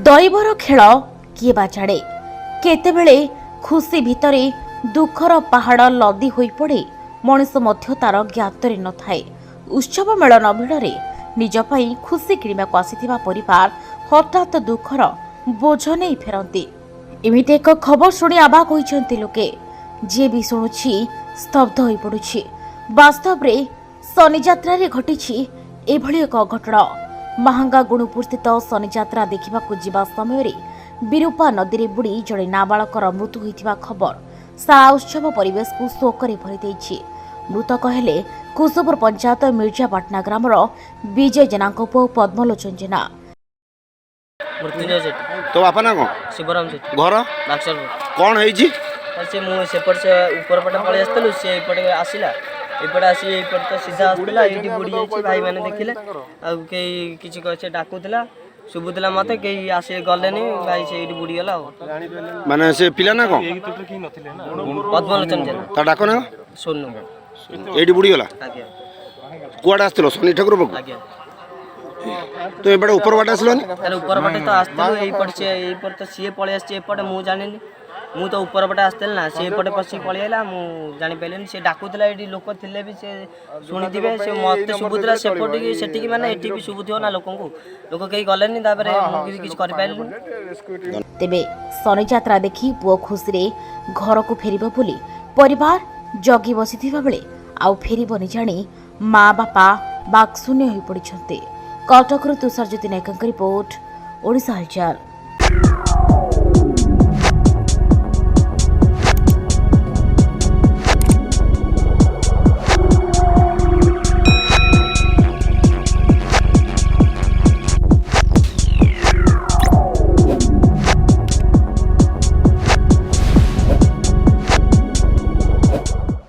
दैवर खेल किए बा जाने केतेबेले खुशी भितरे दुखर पहाड़ लदी होई पड़े मनुष्य मध्य तार ज्ञातरे न थाए। उत्सव मेलन भिड़े निज पई खुशी किणा आसीथिबा परिवार हठात दुखर बोझ नहीं फेरती। एमिति एक खबर शुणी आबाक होइछन्ति लोके। जे भी शुणुछि स्तब्ध होई पड़ुछि। वास्तव रे शनि यात्रा रे घटिछि एभली एक घटना। महांगा गुणुपुर स्थित शनि यात्रा देखा जिबा समय विरूपा नदी में बुड़ी जड़े नाबालकर मृत्यु होइथिबा खबर सारा उत्सव परिवेश को शोकरे भरी देइछि। मृतक हेले कुसुपुर पंचायत मिर्जापाटना ग्रामर विजय जेना पुओ पद्मलोचन जेना। तो बापा ना कौन शिवराम सेठी घर डाक्टर कौन है जी से मु सेपट से ऊपर पटे पळे आस्तलु से एपटे आसिला एपटे आसी एपटे तो सीधा आस्तला एटी बुड़ी जाई भाई माने देखिले आ के किछि कहसे डाकुतला सुबुतला मते के आसी गलेनी भाई से एटी बुड़ी गेला माने से पिला ना कौन पद्मलोचन जेना ता डाको ना सोनू एडी बुड़ी गला आज्ञा कुआडा आस्तलो शनि ठाकुर बक आज्ञा तो एबडे ऊपर वाटा आसलोनी अरे ऊपर पटे तो आस्तलु एई पर तो सीए पळे आसी एपटे मु जानिनी मु तो ऊपर पटे आस्तेल ना से पटे पसी पळे आला मु जानि पेलेनी से डाकुतला एडी लोक थिले भी से सुनि दिबे से मते सुबुतला से पटे की सेठी की माने एठी भी सुबुथियो ना लोकन को लोक केई गलेनी तापरे मु किछ करि पाइलनी। तेबे शनि यात्रा देखि पुओ खुशी रे घर को फेरिबो बोली परिवार जगी बसिथिबा बेले आउ फेरिबोनी जानी माँ बापा बाक्शून्य होई पड़िछन्ते। कटकରୁ तुषार ज्योति नायकଙ୍କ रिपोर्ट ओडिशा हालचाल।